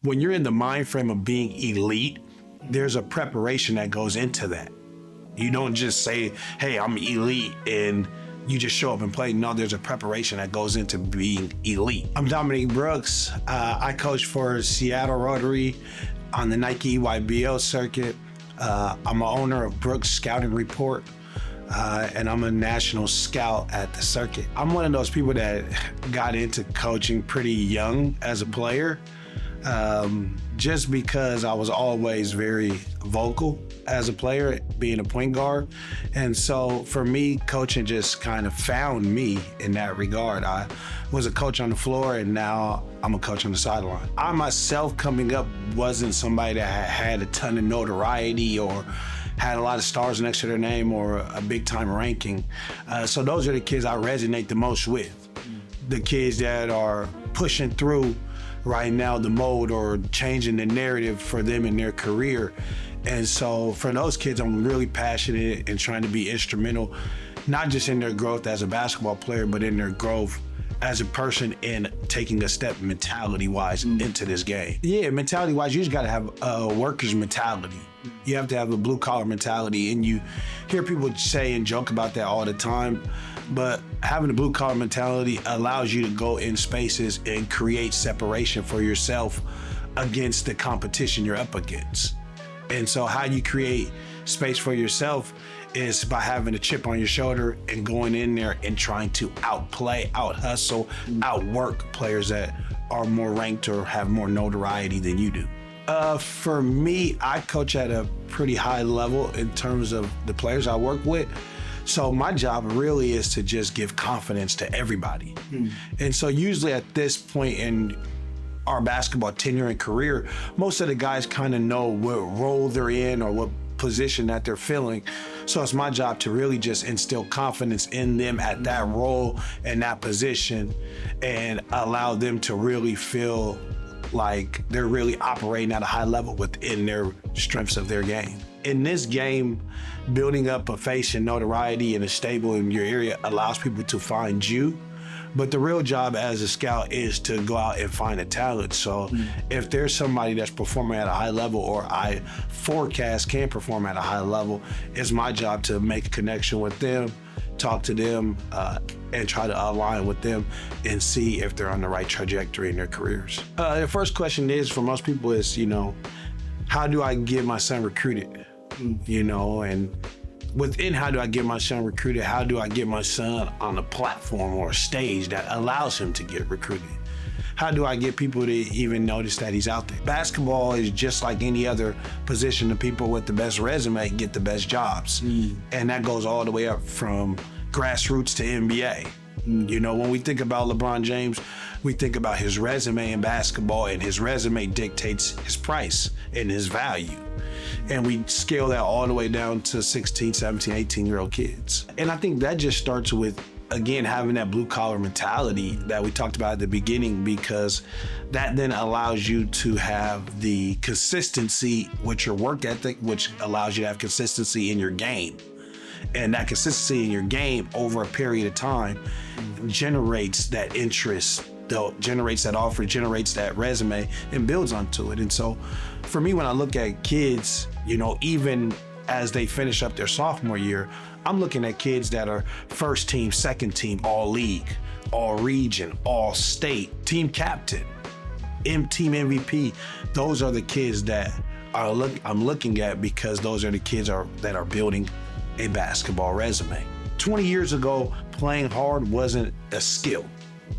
When you're in the mind frame of being elite, there's a preparation that goes into that. You don't just say, hey, I'm elite, and you just show up and play. No, there's a preparation that goes into being elite. I'm Dominique Brooks. I coach for Seattle Rotary on the Nike EYBL circuit. I'm an owner of Brooks Scouting Report, and I'm a national scout at the circuit. I'm one of those people that got into coaching pretty young as a player, just because I was always very vocal as a player, being a point guard. And so for me, coaching just kind of found me in that regard. I was a coach on the floor, and now I'm a coach on the sideline. I myself, coming up, wasn't somebody that had a ton of notoriety or had a lot of stars next to their name or a big time ranking. So those are the kids I resonate the most with. The kids that are pushing through right now the mode or changing the narrative for them in their career. And so for those kids, I'm really passionate and trying to be instrumental, not just in their growth as a basketball player, but in their growth as a person and taking a step mentality-wise into this game. Yeah, mentality-wise, you just gotta have a worker's mentality. You have to have a blue-collar mentality, and you hear people say and joke about that all the time, but having a blue-collar mentality allows you to go in spaces and create separation for yourself against the competition you're up against. And so how you create space for yourself is by having a chip on your shoulder and going in there and trying to outplay, out-hustle, outwork players that are more ranked or have more notoriety than you do. For me, I coach at a pretty high level in terms of the players I work with. So my job really is to just give confidence to everybody. And so usually at this point in our basketball tenure and career, most of the guys kind of know what role they're in or what position that they're filling. So it's my job to really just instill confidence in them at that role and that position and allow them to really feel like they're really operating at a high level within their strengths of their game. In this game, building up a face and notoriety and a stable in your area allows people to find you. But the real job as a scout is to go out and find a talent. So if there's somebody that's performing at a high level or I forecast can perform at a high level, it's my job to make a connection with them, talk to them, and try to align with them and see if they're on the right trajectory in their careers. The first question is, for most people, is, how do I get my son recruited? And within how do I get my son recruited, how do I get my son on a platform or a stage that allows him to get recruited? How do I get people to even notice that he's out there? Basketball is just like any other position. The people with the best resume get the best jobs. And that goes all the way up from grassroots to NBA. When we think about LeBron James, we think about his resume in basketball, and his resume dictates his price and his value. And we scale that all the way down to 16, 17, 18-year-old kids. And I think that just starts with, again, having that blue-collar mentality that we talked about at the beginning, because that then allows you to have the consistency with your work ethic, which allows you to have consistency in your game. And that consistency in your game over a period of time generates that interest, generates that offer, generates that resume, and builds onto it. And so for me, when I look at kids, even as they finish up their sophomore year, I'm looking at kids that are first team, second team, all league, all region, all state, team captain, team MVP. Those are the kids that I'm looking at, because those are the kids that are building a basketball resume. 20 years ago, playing hard wasn't a skill.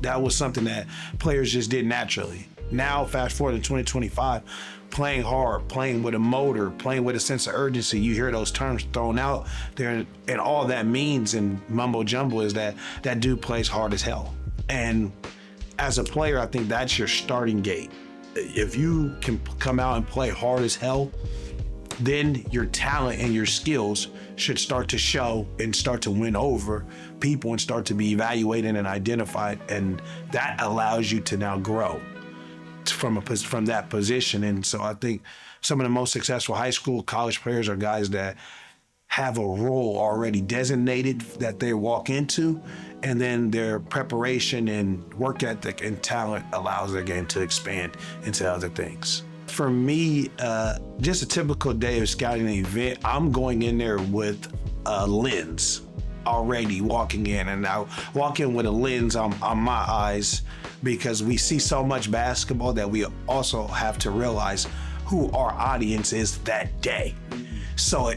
That was something that players just did naturally. Now, fast forward to 2025, playing hard, playing with a motor, playing with a sense of urgency, you hear those terms thrown out there, and all that means in mumbo jumbo is that dude plays hard as hell. And as a player, I think that's your starting gate. If you can come out and play hard as hell, then your talent and your skills should start to show and start to win over people and start to be evaluated and identified. And that allows you to now grow from that position. And so I think some of the most successful high school, college players are guys that have a role already designated that they walk into, and then their preparation and work ethic and talent allows their game to expand into other things. For me, just a typical day of scouting an event, I'm going in there with a lens already walking in, and I walk in with a lens on my eyes, because we see so much basketball that we also have to realize who our audience is that day. So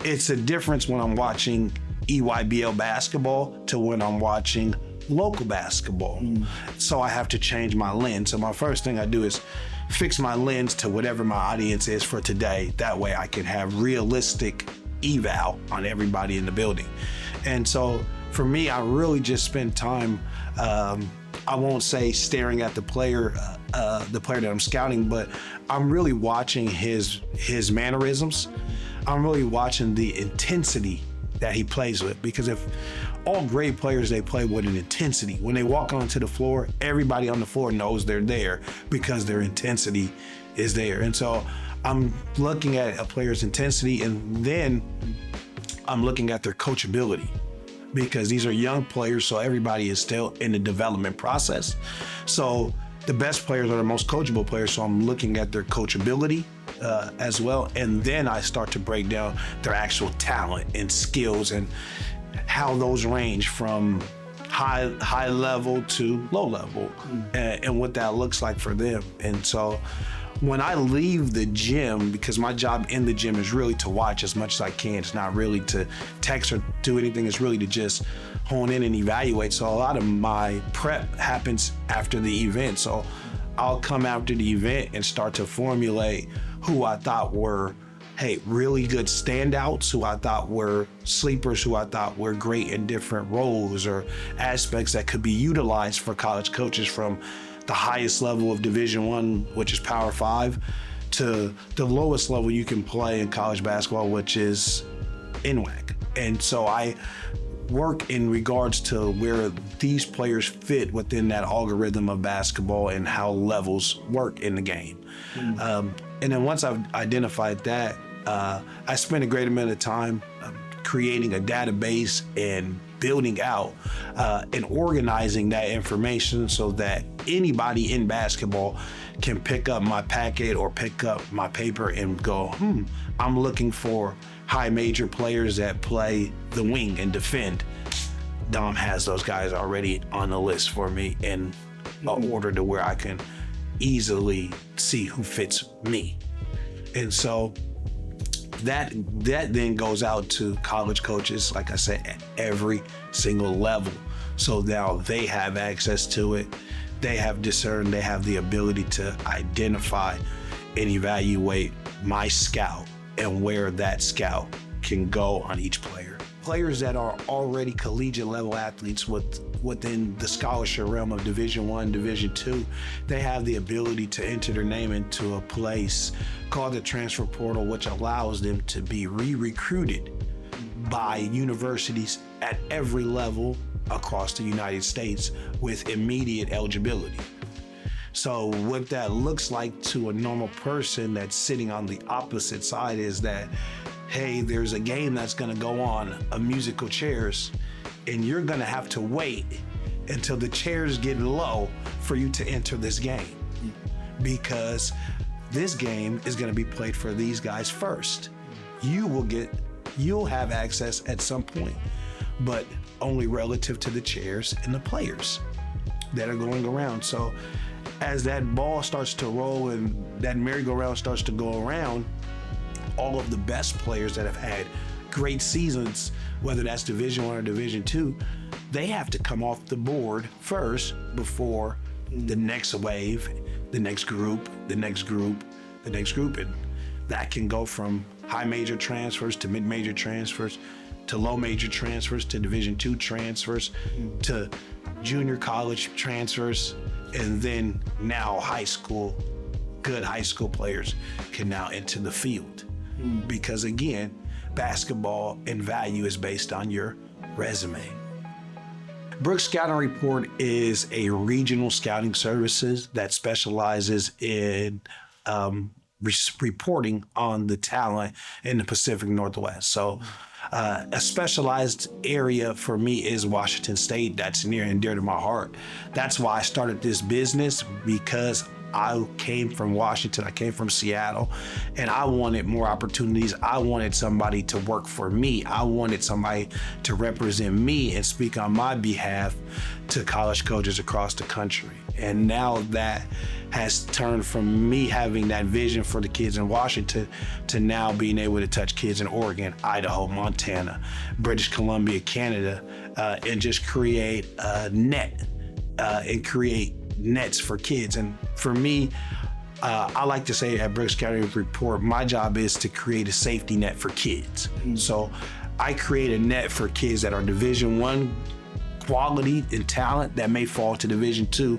it's a difference when I'm watching EYBL basketball to when I'm watching local basketball. So I have to change my lens. So my first thing I do is fix my lens to whatever my audience is for today. That way I can have realistic eval on everybody in the building. And so for me, I really just spend time, I won't say staring at the player that I'm scouting, but I'm really watching his mannerisms. I'm really watching the intensity that he plays with, because if all great players, they play with an intensity. When they walk onto the floor, everybody on the floor knows they're there because their intensity is there. And so I'm looking at a player's intensity, and then I'm looking at their coachability, because these are young players, so everybody is still in the development process. So the best players are the most coachable players, so I'm looking at their coachability as well. And then I start to break down their actual talent and skills and how those range from high level to low level, and what that looks like for them. And so when I leave the gym, because my job in the gym is really to watch as much as I can, it's not really to text or do anything, it's really to just hone in and evaluate. So a lot of my prep happens after the event. So I'll come after the event and start to formulate who I thought were, really good standouts, who I thought were sleepers, who I thought were great in different roles or aspects that could be utilized for college coaches, from the highest level of Division I, which is Power 5, to the lowest level you can play in college basketball, which is NWAC. And so I work in regards to where these players fit within that algorithm of basketball and how levels work in the game. And then once I've identified that, I spend a great amount of time creating a database and building out and organizing that information so that anybody in basketball can pick up my packet or pick up my paper and go, I'm looking for high major players that play the wing and defend. Dom has those guys already on the list for me in an order to where I can easily see who fits me. And so that then goes out to college coaches, like I said, at every single level. So now they have access to it. They have discerned, they have the ability to identify and evaluate my scout and where that scout can go on each player. Players that are already collegiate level athletes within the scholarship realm of Division I, Division II, they have the ability to enter their name into a place called the transfer portal, which allows them to be re-recruited by universities at every level across the United States with immediate eligibility. So what that looks like to a normal person that's sitting on the opposite side is that, hey, there's a game that's gonna go on, a musical chairs, and you're gonna have to wait until the chairs get low for you to enter this game, because this game is gonna be played for these guys first. You'll have access at some point, but only relative to the chairs and the players that are going around. So as that ball starts to roll and that merry-go-round starts to go around, all of the best players that have had great seasons, whether that's Division I or Division II, they have to come off the board first before the next wave, the next group, the next group, the next group. And that can go from high major transfers to mid-major transfers to low major transfers to Division II transfers to junior college transfers. And then now good high school players can now enter the field. Because again, basketball and value is based on your resume. Brooks Scouting Report is a regional scouting services that specializes in reporting on the talent in the Pacific Northwest. So a specialized area for me is Washington State. That's near and dear to my heart. That's why I started this business, because I came from Washington, I came from Seattle, and I wanted more opportunities. I wanted somebody to work for me. I wanted somebody to represent me and speak on my behalf to college coaches across the country. And now that has turned from me having that vision for the kids in Washington to now being able to touch kids in Oregon, Idaho, Montana, British Columbia, Canada, and just create a net and create nets for kids. And for me, I like to say at Brooks County Report, my job is to create a safety net for kids. So I create a net for kids that are Division I quality and talent that may fall to Division II.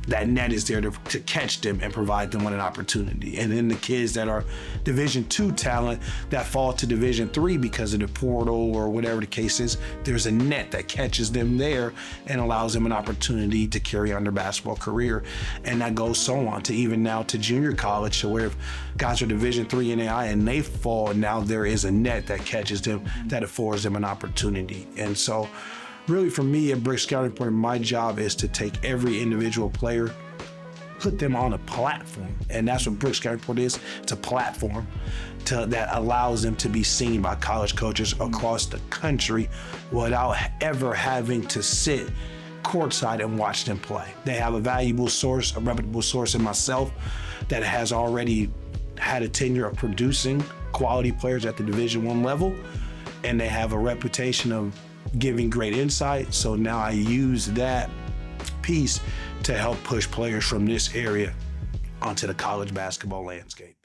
That net is there to catch them and provide them with an opportunity. And then the kids that are Division II talent that fall to Division III because of the portal or whatever the case is, there's a net that catches them there and allows them an opportunity to carry on their basketball career. And that goes so on to even now to junior college, to where if guys are Division III NAI and they fall, now there is a net that catches them, that affords them an opportunity. And so really, for me at Brooks County Report, my job is to take every individual player, put them on a platform. And that's what Brooks County Report is. It's a platform that allows them to be seen by college coaches across the country without ever having to sit courtside and watch them play. They have a valuable source, a reputable source in myself that has already had a tenure of producing quality players at the Division I level. And they have a reputation of giving great insight. So now I use that piece to help push players from this area onto the college basketball landscape.